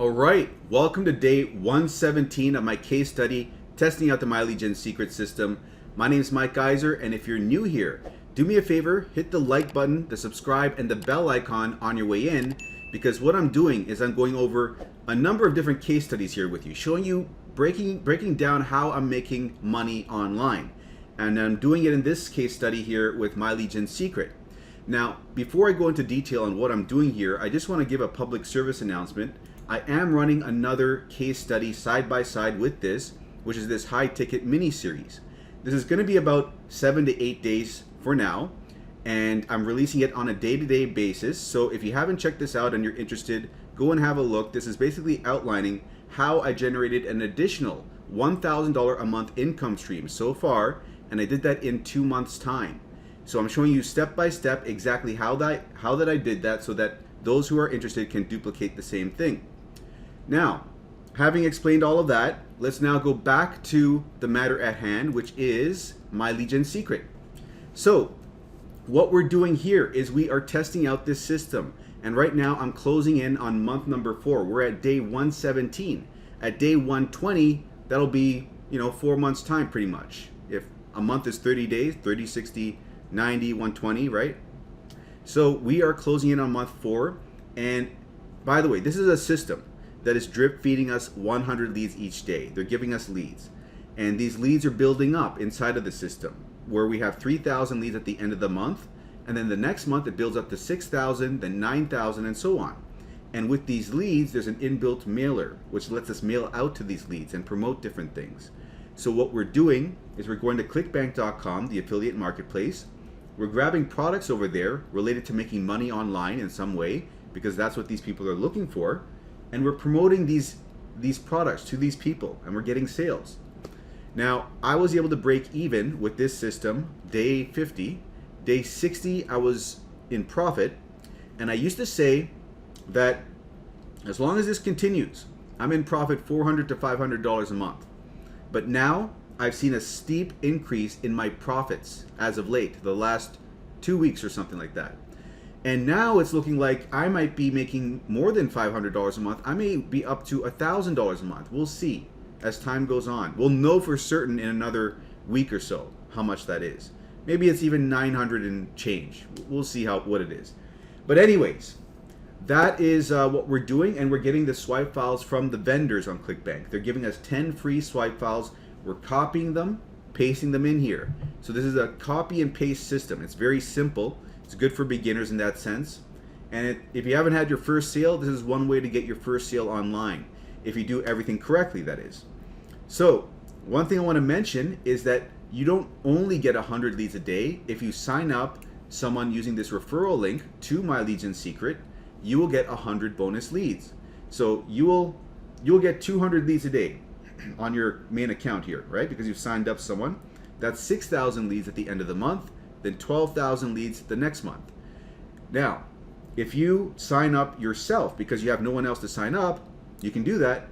All right, welcome to day 117 of my case study testing out the MLGS secret system. My name is Mike Geiser, and if you're new here, do me a favor, hit the like button, the subscribe, and the bell icon on your way in, because what I'm doing is I'm going over a number of different case studies here with you, showing you, breaking down how I'm making money online. And I'm doing it in this case study here with MLGS Secret. Now, before I go into detail on what I'm doing here, I just want to give a public service announcement. I am running another case study side by side with this, which is this high ticket mini series. This is going to be about 7 to 8 days for now, and I'm releasing it on a day-to-day basis. So if you haven't checked this out and you're interested, go and have a look. This is basically outlining how I generated an additional $1,000 a month income stream so far, and I did that in 2 months' time. So I'm showing you step by step exactly how that I did that, so that those who are interested can duplicate the same thing. Now, having explained all of that, let's now go back to the matter at hand, which is MLGS Secret. So what we're doing here is we are testing out this system, and right now I'm closing in on month number 4. We're at day 117. At day 120, that'll be 4 months time pretty much. If a month is 30 days, 30, 60, 90, 120, right? So we are closing in on month 4, and by the way, this is a system that is drip feeding us 100 leads each day. They're giving us leads, and these leads are building up inside of the system, where we have 3,000 leads at the end of the month, and then the next month it builds up to 6,000, then 9,000, and so on. And with these leads, there's an inbuilt mailer, which lets us mail out to these leads and promote different things. So what we're doing is we're going to clickbank.com, the affiliate marketplace. We're grabbing products over there related to making money online in some way, because that's what these people are looking for. And we're promoting these products to these people, and we're getting sales. Now, I was able to break even with this system day 50. Day 60, I was in profit. And I used to say that as long as this continues, I'm in profit $400 to $500 a month. But now I've seen a steep increase in my profits as of late, the last 2 weeks or something like that. And now it's looking like I might be making more than $500 a month. I may be up to $1,000 a month. We'll see as time goes on. We'll know for certain in another week or so how much that is. Maybe it's even 900 and change. We'll see what it is. But anyways, that is what we're doing, and we're getting the swipe files from the vendors on Clickbank. They're giving us 10 free swipe files. We're copying them, pasting them in here. So this is a copy and paste system. It's very simple. It's good for beginners in that sense. And if you haven't had your first sale, this is one way to get your first sale online. If you do everything correctly, that is. So one thing I want to mention is that you don't only get 100 leads a day. If you sign up someone using this referral link to MLGS Secret, you will get 100 bonus leads. So you'll get 200 leads a day on your main account here, right? Because you've signed up someone. That's 6,000 leads at the end of the month. Then 12,000 leads the next month. Now, if you sign up yourself because you have no one else to sign up, you can do that.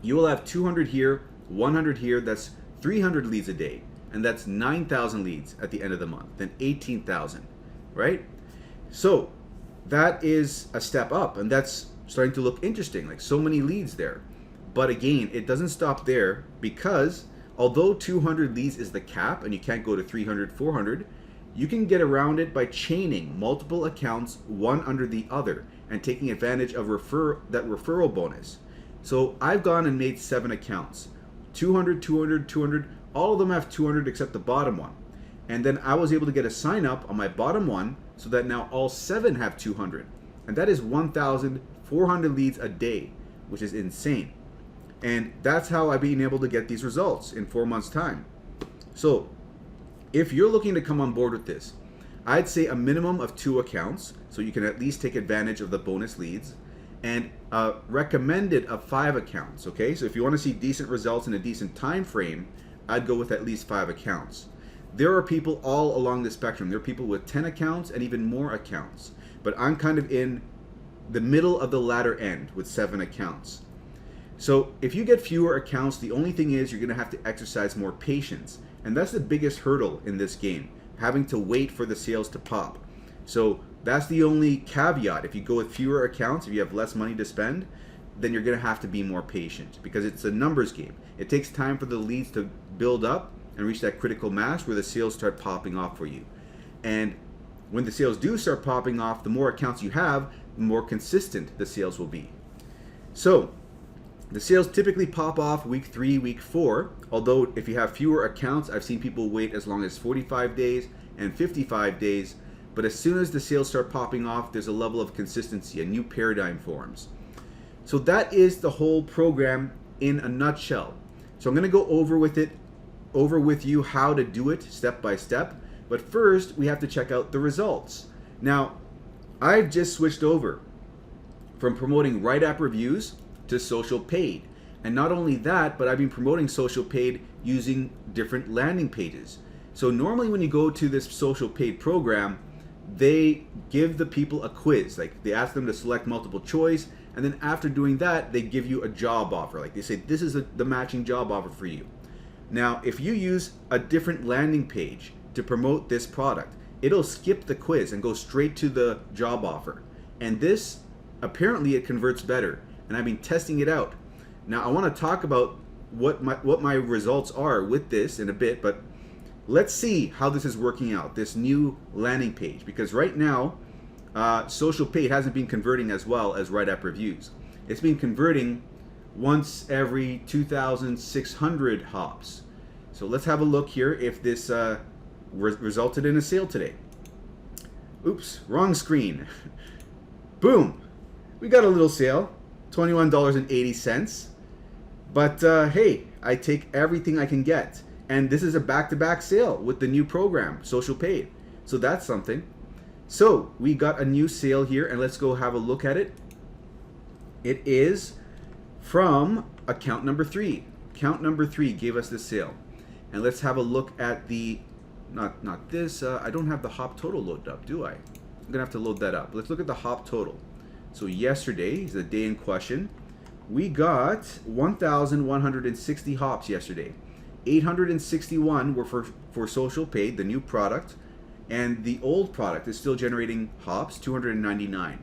You will have 200 here, 100 here. That's 300 leads a day, and that's 9,000 leads at the end of the month. Then 18,000, right? So that is a step up, and that's starting to look interesting. Like, so many leads there. But again, it doesn't stop there, because although 200 leads is the cap and you can't go to 300, 400, you can get around it by chaining multiple accounts one under the other and taking advantage of that referral bonus. So I've gone and made 7 accounts. 200, 200, 200, all of them have 200 except the bottom one. And then I was able to get a sign up on my bottom one so that now all 7 have 200. And that is 1,400 leads a day, which is insane. And that's how I've been able to get these results in 4 months' time. So if you're looking to come on board with this, I'd say a minimum of 2 accounts, so you can at least take advantage of the bonus leads, and recommended of 5 accounts, okay? So if you want to see decent results in a decent time frame, I'd go with at least 5 accounts. There are people all along the spectrum. There are people with 10 accounts and even more accounts, but I'm kind of in the middle of the latter end with 7 accounts. So if you get fewer accounts, the only thing is you're going to have to exercise more patience. And that's the biggest hurdle in this game, having to wait for the sales to pop. So that's the only caveat. If you go with fewer accounts, if you have less money to spend, then you're going to have to be more patient because it's a numbers game. It takes time for the leads to build up and reach that critical mass where the sales start popping off for you. And when the sales do start popping off, the more accounts you have, the more consistent the sales will be. So the sales typically pop off week 3, week 4, although if you have fewer accounts, I've seen people wait as long as 45 days and 55 days. But as soon as the sales start popping off, there's a level of consistency, a new paradigm forms. So that is the whole program in a nutshell. So I'm going to go over with you how to do it step by step. But first, we have to check out the results. Now, I've just switched over from promoting write-app reviews to social paid. And not only that, but I've been promoting social paid using different landing pages. So normally when you go to this social paid program, they give the people a quiz. Like they ask them to select multiple choice, and then after doing that, they give you a job offer. Like they say, this is the matching job offer for you. Now, if you use a different landing page to promote this product, it'll skip the quiz and go straight to the job offer. And this, apparently it converts better. And I've been testing it out. Now I want to talk about what my results are with this in a bit, but let's see how this is working out, this new landing page, because right now social paid hasn't been converting as well as write-app reviews. It's been converting once every 2,600 hops. So let's have a look here if this resulted in a sale today. Oops, wrong screen. Boom, we got a little sale, $21.80. But hey, I take everything I can get. And this is a back-to-back sale with the new program, social paid. So that's something. So we got a new sale here, and let's go have a look at it. It is from account number 3. Account number 3 gave us this sale. And let's have a look at the, not this, I don't have the hop total loaded up, do I? I'm gonna have to load that up. Let's look at the hop total. So yesterday is the day in question. We got 1,160 hops yesterday. 861 were for social paid, the new product, and the old product is still generating hops, 299.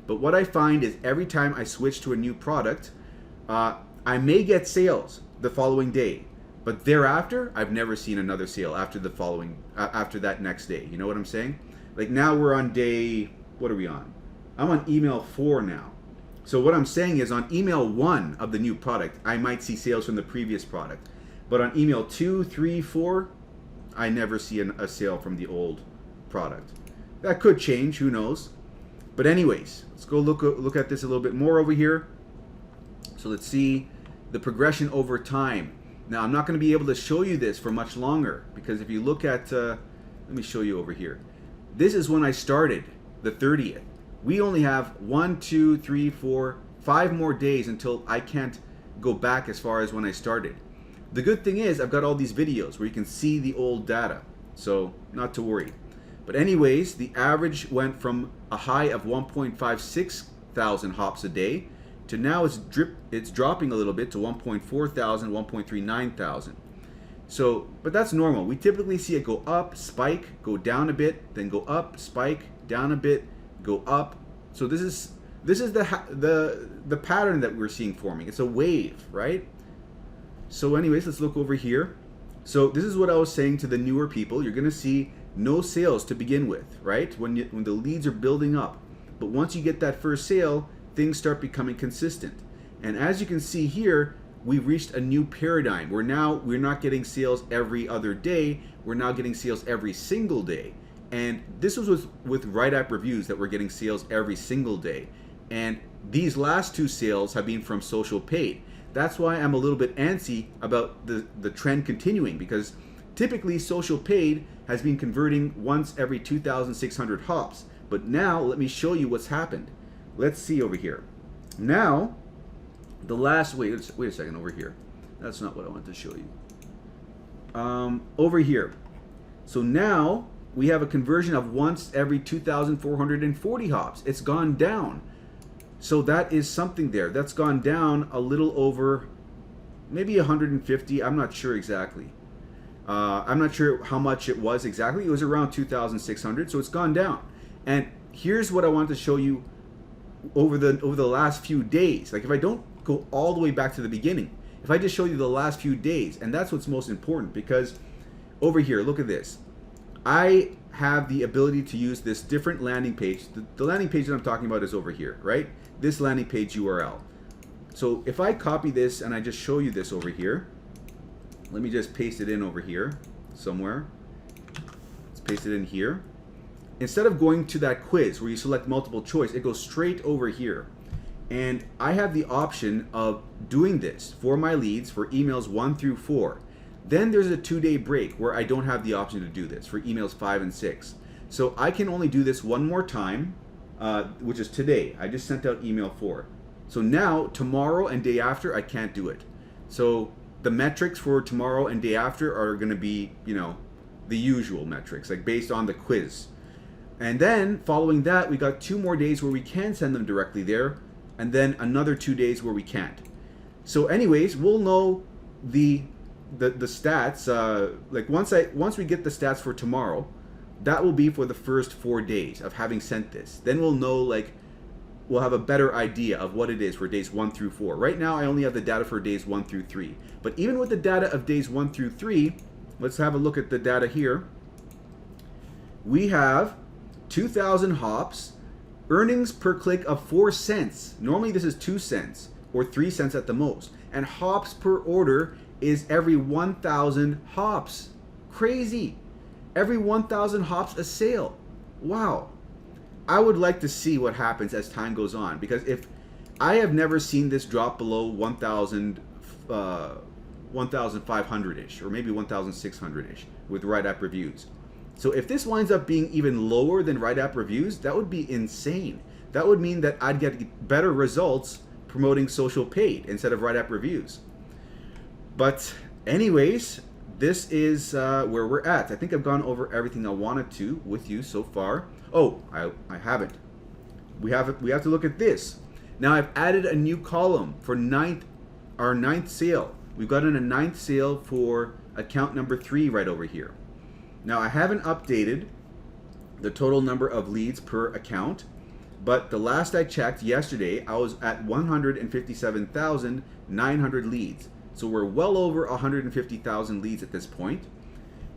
But what I find is every time I switch to a new product, I may get sales the following day, but thereafter I've never seen another sale after the following after that next day. You know what I'm saying? Like now we're on day, what are we on? I'm on email 4 now. So what I'm saying is on email 1 of the new product, I might see sales from the previous product. But on email 2, 3, 4, I never see a sale from the old product. That could change, who knows? But anyways, let's go look at this a little bit more over here. So let's see the progression over time. Now I'm not going to be able to show you this for much longer because if you look at, let me show you over here. This is when I started, the 30th. We only have 1, 2, 3, 4, 5 more days until I can't go back as far as when I started. The good thing is I've got all these videos where you can see the old data, so not to worry. But anyways, the average went from a high of 1.56 thousand hops a day to now it's dropping a little bit to 1.4 thousand, 1.39 thousand. So, but that's normal. We typically see it go up, spike, go down a bit, then go up, spike, down a bit, go up. So this is the pattern that we're seeing forming. It's a wave, right? So anyways, let's look over here. So this is what I was saying to the newer people. You're going to see no sales to begin with, right? When the leads are building up. But once you get that first sale, things start becoming consistent. And as you can see here, we've reached a new paradigm. We're not getting sales every other day. We're now getting sales every single day. And this was with write-app reviews that we're getting sales every single day. And these last 2 sales have been from social paid. That's why I'm a little bit antsy about the trend continuing, because typically social paid has been converting once every 2,600 hops. But now let me show you what's happened. Let's see over here. Now, the last, wait a second over here. That's not what I want to show you. Over here. So now we have a conversion of once every 2,440 hops. It's gone down. So that is something there. That's gone down a little over maybe 150. I'm not sure exactly. I'm not sure how much it was exactly. It was around 2,600. So it's gone down. And here's what I want to show you over the last few days. Like if I don't go all the way back to the beginning, if I just show you the last few days, and that's what's most important, because over here, look at this. I have the ability to use this different landing page. The landing page that I'm talking about is over here, right? This landing page URL. So if I copy this and I just show you this over here, let me just paste it in over here somewhere. Let's paste it in here. Instead of going to that quiz where you select multiple choice, it goes straight over here. And I have the option of doing this for my leads for emails 1 through 4. Then there's a 2-day break where I don't have the option to do this for emails 5 and 6. So I can only do this one more time, which is today. I just sent out email 4. So now, tomorrow and day after, I can't do it. So the metrics for tomorrow and day after are going to be, you know, the usual metrics, like based on the quiz. And then following that, we got 2 more days where we can send them directly there, and then another 2 days where we can't. So anyways, we'll know the stats, like once we get the stats for tomorrow, that will be for the first 4 days of having sent this. Then we'll know, like, we'll have a better idea of what it is for days 1 through 4. Right now I only have the data for days 1 through 3. But even with the data of days 1 through 3, let's have a look at the data here. We have 2,000 hops, earnings per click of 4 cents. Normally this is 2 cents or 3 cents at the most. And hops per order is every 1,000 hops. Crazy. Every 1,000 hops a sale. Wow. I would like to see what happens as time goes on, because if I have never seen this drop below 1,000, 1,500-ish, or maybe 1,600-ish with Right App reviews. So if this winds up being even lower than Right App reviews, that would be insane. That would mean that I'd get better results promoting social paid instead of Right App reviews. But anyways, this is where we're at. I think I've gone over everything I wanted to with you so far. Oh, I haven't. We have to look at this. Now I've added a new column for our ninth sale. We've gotten a 9th sale for account number 3 right over here. Now I haven't updated the total number of leads per account, but the last I checked yesterday, I was at 157,900 leads. So we're well over 150,000 leads at this point.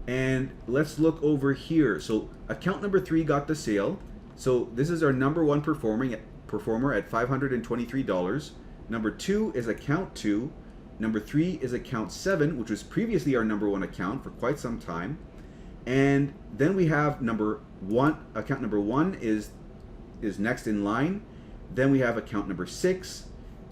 And let's look over here. So account number 3 got the sale. So this is our number 1 performer at $523. Number 2 is account 2. Number 3 is account 7, which was previously our number 1 account for quite some time. And then we have account number 1 is next in line. Then we have account number 6.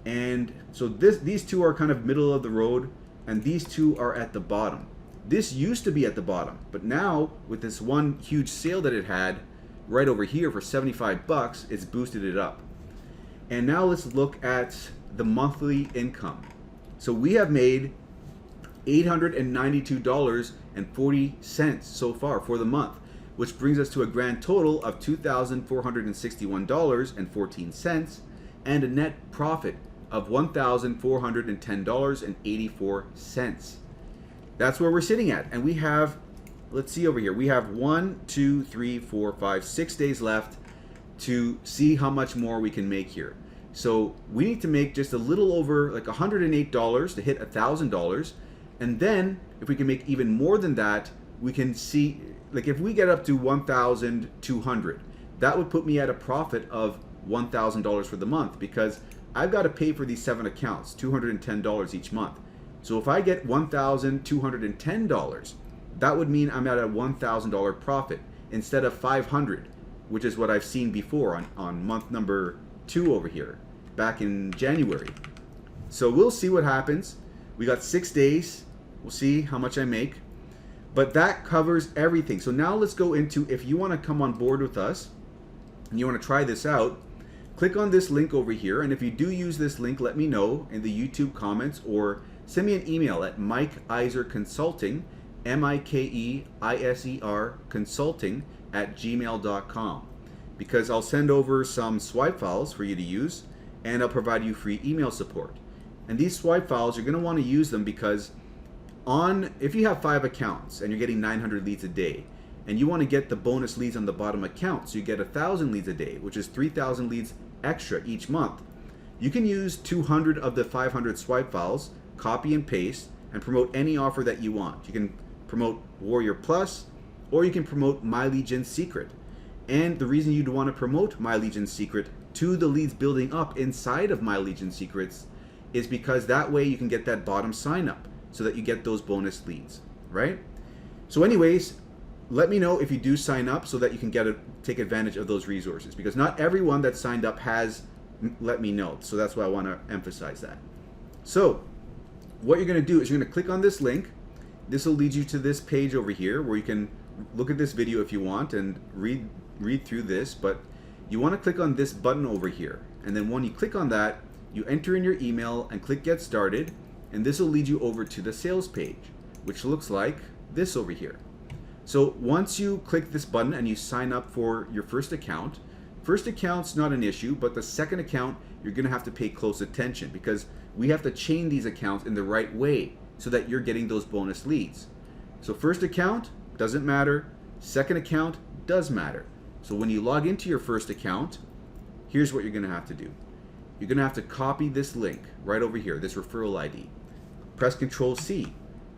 And so these 2 are kind of middle of the road, and these 2 are at the bottom. This used to be at the bottom, but now with this one huge sale that it had right over here for 75 bucks, it's boosted it up. And now let's look at the monthly income. So we have made $892.40 so far for the month, which brings us to a grand total of $2,461.14 and a net profit of $1,410.84. That's where we're sitting at. And we have, let's see over here, we have 1, 2, 3, 4, 5, 6 days left to see how much more we can make here. So we need to make just a little over like $108 to hit $1,000. And then if we can make even more than that, we can see, like if we get up to 1,200, that would put me at a profit of $1,000 for the month, because I've got to pay for these 7 accounts, $210 each month. So if I get $1,210, that would mean I'm at a $1,000 profit instead of $500, which is what I've seen before on month number 2 over here, back in January. So we'll see what happens. We got 6 days. We'll see how much I make. But that covers everything. So now let's go into, if you want to come on board with us and you want to try this out, click on this link over here. And if you do use this link, let me know in the YouTube comments, or send me an email at mikeiserconsulting, MIKEISER consulting @gmail.com, because I'll send over some swipe files for you to use, and I'll provide you free email support. And these swipe files, you're going to want to use them because if you have 5 accounts and you're getting 900 leads a day, and you want to get the bonus leads on the bottom account, so you get 1,000 leads a day, which is 3,000 leads extra each month, you can use 200 of the 500 swipe files, copy and paste, and promote any offer that you want. You can promote Warrior Plus, or you can promote My Legion's Secret. And the reason you'd want to promote My Legion's Secret to the leads building up inside of My Legion Secrets is because that way you can get that bottom sign up so that you get those bonus leads, right? So anyways, let me know if you do sign up so that you can take advantage of those resources, because not everyone that signed up has let me know. So that's why I want to emphasize that. So what you're going to do is you're going to click on this link. This will lead you to this page over here where you can look at this video if you want and read through this, but you want to click on this button over here. And then when you click on that, you enter in your email and click Get Started, and this will lead you over to the sales page, which looks like this over here. So once you click this button and you sign up for your first account's not an issue, but the second account, you're going to have to pay close attention because we have to chain these accounts in the right way so that you're getting those bonus leads. So first account doesn't matter, second account does matter. So when you log into your first account, here's what you're going to have to do. You're going to have to copy this link right over here, this referral ID. Press Control C.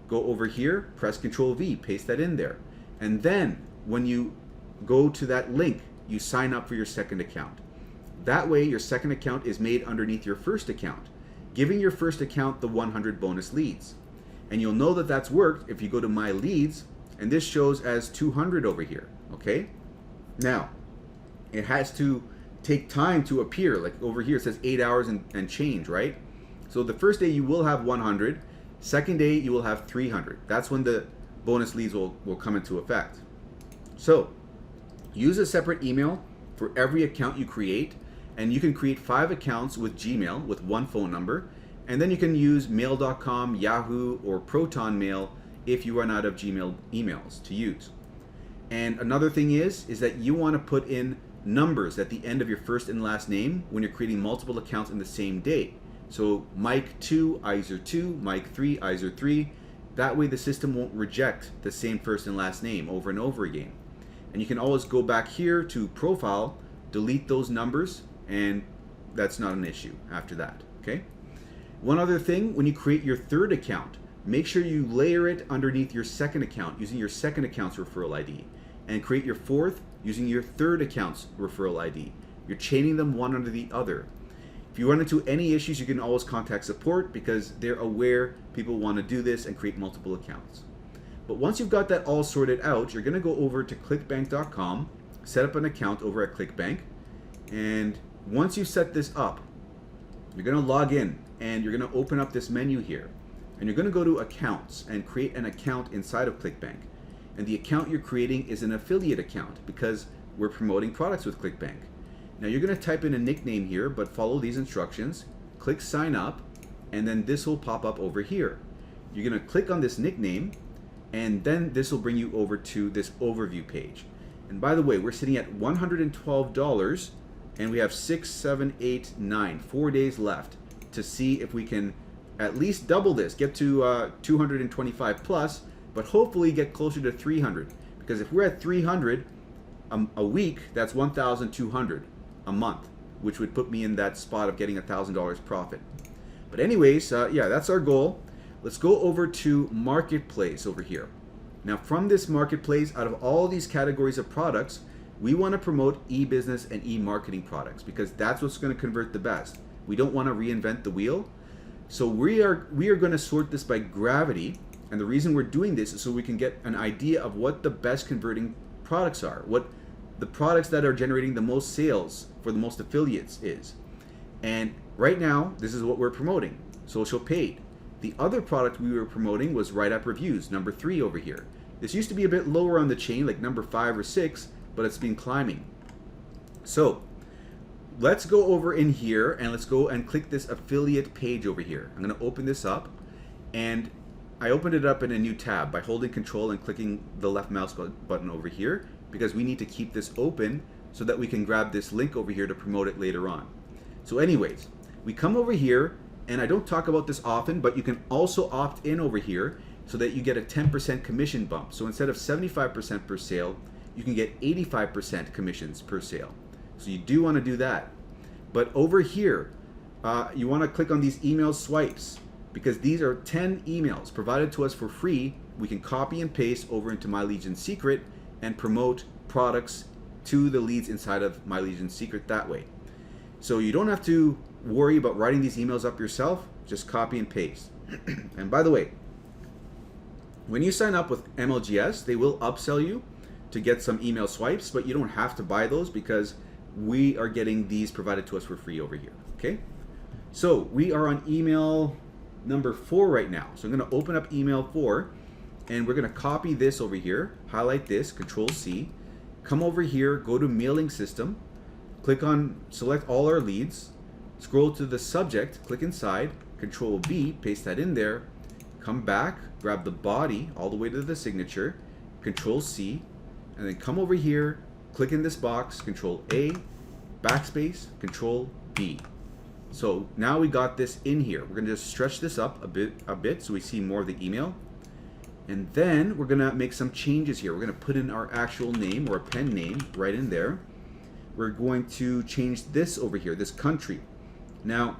Go over here, press Control V, paste that in there. And then when you go to that link, you sign up for your second account. That way your second account is made underneath your first account, giving your first account the 100 bonus leads. And you'll know that that's worked if you go to My Leads, and this shows as 200 over here, okay? Now, it has to take time to appear. Like over here it says 8 hours and change, right? So the first day you will have 100, second day you will have 300. That's when the bonus leads will come into effect. So use a separate email for every account you create, and you can create 5 accounts with Gmail with one phone number, and then you can use mail.com, Yahoo, or Proton Mail if you run out of Gmail emails to use. And another thing is that you want to put in numbers at the end of your first and last name when you're creating multiple accounts in the same day. So Mike 2, Iser 2, Mike 3, Iser 3. That way the system won't reject the same first and last name over and over again. And you can always go back here to Profile, delete those numbers, and that's not an issue after that, okay? One other thing, when you create your third account, make sure you layer it underneath your second account using your second account's referral ID, and create your fourth using your third account's referral ID. You're chaining them one under the other. If you run into any issues, you can always contact support because they're aware people want to do this and create multiple accounts. But once you've got that all sorted out, you're going to go over to clickbank.com, set up an account over at Clickbank, and once you set this up, you're going to log in and you're going to open up this menu here, and you're going to go to Accounts and create an account inside of Clickbank. And the account you're creating is an affiliate account because we're promoting products with Clickbank. Now you're going to type in a nickname here, but follow these instructions. Click Sign Up, and then this will pop up over here. You're going to click on this nickname, and then this will bring you over to this overview page. And by the way, we're sitting at $112, and we have 6, 7, 8, 9, 4 days left to see if we can at least double this, get to 225 plus, but hopefully get closer to 300. Because if we're at 300 a week, that's 1,200 a month, which would put me in that spot of getting $1,000 profit. But anyways, yeah, that's our goal. Let's go over to Marketplace over here. Now from this Marketplace, out of all these categories of products, we want to promote e-business and e-marketing products because that's what's going to convert the best. We don't want to reinvent the wheel. So we are going to sort this by gravity, and the reason we're doing this is so we can get an idea of what the best converting products are, what the products that are generating the most sales for the most affiliates is. And right now, this is what we're promoting, social paid. The other product we were promoting was write-up reviews, number 3 over here. This used to be a bit lower on the chain, like number 5 or 6, but it's been climbing. So let's go over in here and let's go and click this affiliate page over here. I'm going to open this up, and I opened it up in a new tab by holding Control and clicking the left mouse button over here because we need to keep this open so that we can grab this link over here to promote it later on. So anyways, we come over here, and I don't talk about this often, but you can also opt in over here so that you get a 10% commission bump. So instead of 75% per sale, you can get 85% commissions per sale. So you do want to do that. But over here, you want to click on these email swipes, because these are 10 emails provided to us for free. We can copy and paste over into My Legion Secret and promote products to the leads inside of My Legion Secret that way. So you don't have to worry about writing these emails up yourself, just copy and paste. And by the way, when you sign up with MLGS, they will upsell you to get some email swipes, but you don't have to buy those because we are getting these provided to us for free over here, okay? So we are on email number 4 right now. So I'm gonna open up email 4, and we're gonna copy this over here, highlight this, Control C, come over here, go to mailing system, click on, select all our leads, scroll to the subject, click inside, Control B, paste that in there, come back, grab the body all the way to the signature, Control C, and then come over here, click in this box, Control A, backspace, Control B. So now we got this in here. We're gonna just stretch this up a bit so we see more of the email. And then we're gonna make some changes here. We're gonna put in our actual name or a pen name right in there. We're going to change this over here, this country. Now,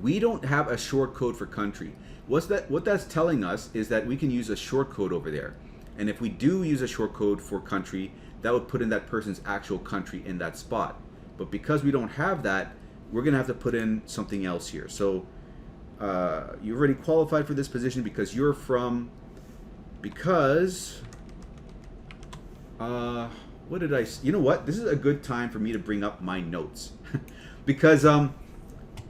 we don't have a short code for country. What that's telling us is that we can use a short code over there. And if we do use a short code for country, that would put in that person's actual country in that spot. But because we don't have that, we're gonna have to put in something else here. So you've already qualified for this position because you're from, what did I, you know what? This is a good time for me to bring up my notes because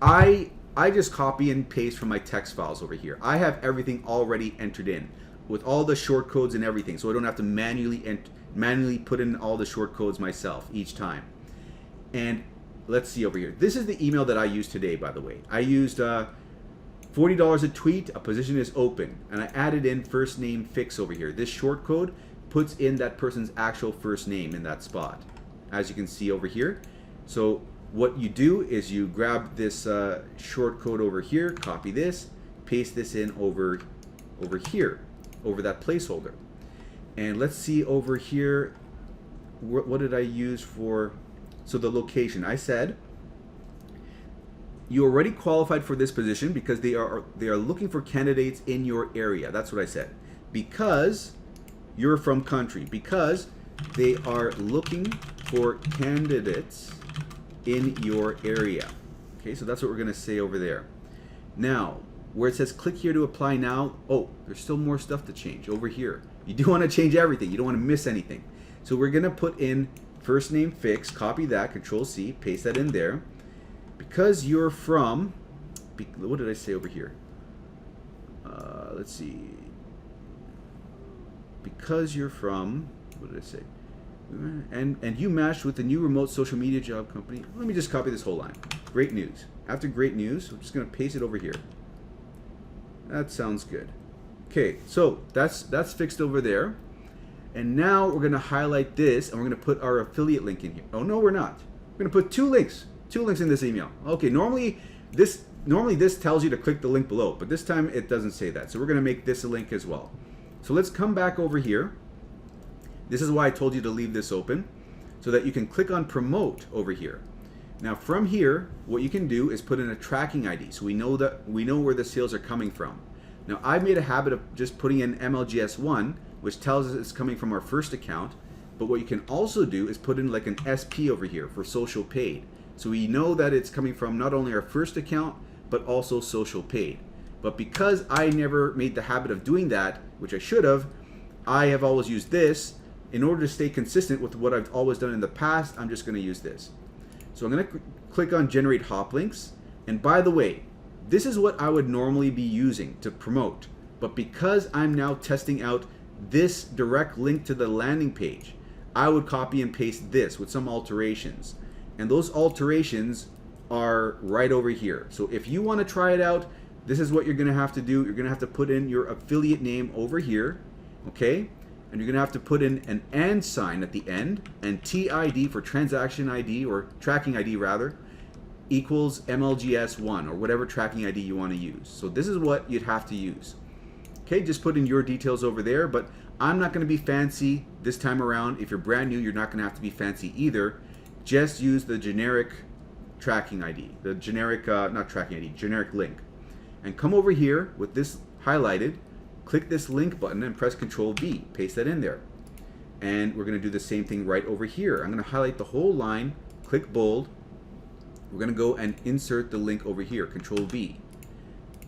I just copy and paste from my text files over here. I have everything already entered in with all the short codes and everything, so I don't have to manually put in all the short codes myself each time. And let's see over here. This is the email that I used today, by the way. I used $40 a tweet, a position is open, and I added in first name fix over here. This short code puts in that person's actual first name in that spot, as you can see over here. So what you do is you grab this short code over here, copy this, paste this in over here, over that placeholder. And let's see over here, what did I use for, so the location. I said, you already qualified for this position because they are looking for candidates in your area. That's what I said. Because you're from country, because they are looking for candidates in your area. Okay, so that's what we're gonna say over there. Now, where it says click here to apply now, oh, there's still more stuff to change over here. You do wanna change everything, you don't wanna miss anything. So we're gonna put in first name fix, copy that, Control C, paste that in there. Because you're from, what did I say over here? Let's see. Because you're from, what did I say? And you matched with the new remote social media job company. Let me just copy this whole line. Great news. After great news, I'm just gonna paste it over here. That sounds good. Okay, so that's fixed over there. And now we're gonna highlight this and we're gonna put our affiliate link in here. Oh no, we're not. We're gonna put two links in this email. Okay, normally this tells you to click the link below, but this time it doesn't say that. So we're gonna make this a link as well. So let's come back over here. This is why I told you to leave this open, so that you can click on promote over here. Now from here, what you can do is put in a tracking ID, so we know where the sales are coming from. Now I've made a habit of just putting in MLGS1, which tells us it's coming from our first account, but what you can also do is put in like an SP over here for social paid. So we know that it's coming from not only our first account, but also social paid. But because I never made the habit of doing that, which I should have, I have always used this. In order to stay consistent with what I've always done in the past, I'm just gonna use this. So I'm gonna click on generate hop links. And by the way, this is what I would normally be using to promote. But because I'm now testing out this direct link to the landing page, I would copy and paste this with some alterations. And those alterations are right over here. So if you want to try it out, this is what you're going to have to do. You're going to have to put in your affiliate name over here, okay? And you're going to have to put in an and sign at the end, and TID for transaction ID, or tracking ID rather, equals MLGS1, or whatever tracking ID you want to use. So this is what you'd have to use. Okay, just put in your details over there, but I'm not going to be fancy this time around. If you're brand new, you're not going to have to be fancy either. Just use the generic tracking ID, the generic, not tracking ID, generic link. And come over here with this highlighted, click this link button and press Control V, paste that in there. And we're going to do the same thing right over here. I'm going to highlight the whole line, click bold. We're going to go and insert the link over here, Control V.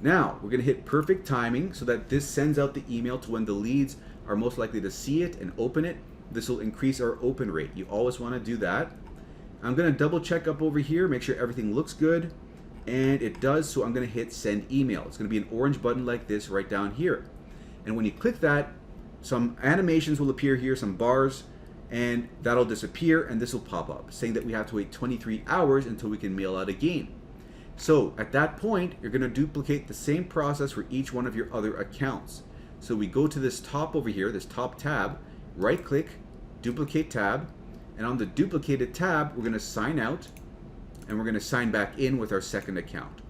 Now, we're going to hit perfect timing so that this sends out the email to when the leads are most likely to see it and open it. This will increase our open rate. You always want to do that. I'm going to double check up over here, make sure everything looks good. And it does, so I'm going to hit send email. It's going to be an orange button like this right down here. And when you click that, some animations will appear here, some bars, and that'll disappear, and this will pop up saying that we have to wait 23 hours until we can mail out again. So at that point, you're going to duplicate the same process for each one of your other accounts. So we go to this top over here, this top tab, right click, duplicate tab, and on the duplicated tab, we're going to sign out, and we're going to sign back in with our second account.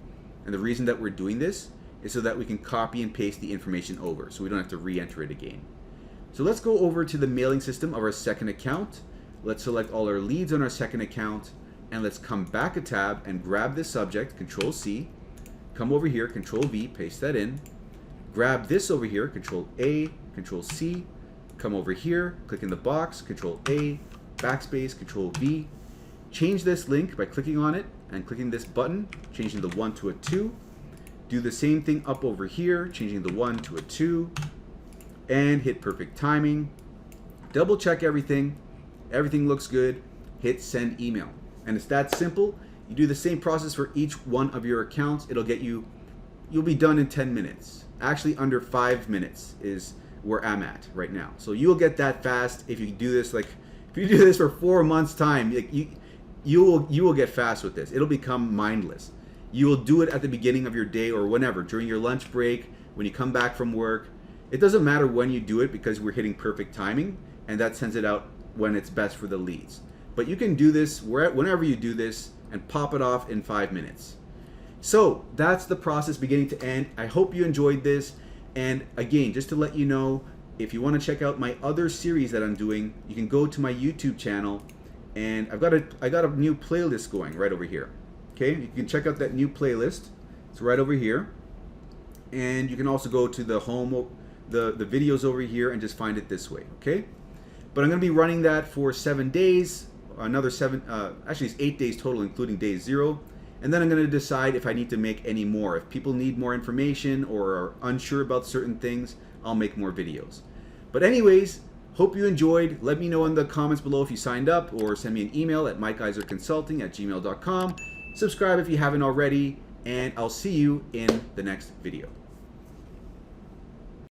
And the reason that we're doing this is so that we can copy and paste the information over, so we don't have to re-enter it again. So let's go over to the mailing system of our second account. Let's select all our leads on our second account, and let's come back a tab and grab this subject, Control C, come over here, Control V, paste that in, grab this over here, Control A, Control C, come over here, click in the box, Control A, backspace, Control V, change this link by clicking on it and clicking this button, changing the 1 to a 2, do the same thing up over here, changing the 1 to a 2, and hit perfect timing, double check everything, everything looks good, hit send email. And it's that simple. You do the same process for each one of your accounts. It'll get you, you'll be done in 10 minutes. Actually under 5 minutes is where I'm at right now. So you'll get that fast if you do this, like if you do this for 4 months time, you will get fast with this. It'll become mindless. You will do it at the beginning of your day or whenever, during your lunch break, when you come back from work. It doesn't matter when you do it because we're hitting perfect timing, and that sends it out when it's best for the leads. But you can do this whenever you do this and pop it off in 5 minutes. So that's the process beginning to end. I hope you enjoyed this. And again, just to let you know, if you want to check out my other series that I'm doing, you can go to my YouTube channel, and I got a new playlist going right over here. Okay, you can check out that new playlist. It's right over here. And you can also go to the home, the videos over here, and just find it this way. Okay, but I'm going to be running that for 7 days. Another 7, actually it's 8 days total, including day 0. And then I'm going to decide if I need to make any more. If people need more information or are unsure about certain things, I'll make more videos. But anyways, hope you enjoyed. Let me know in the comments below if you signed up, or send me an email at mikegeiserconsulting@gmail.com. Subscribe if you haven't already, and I'll see you in the next video.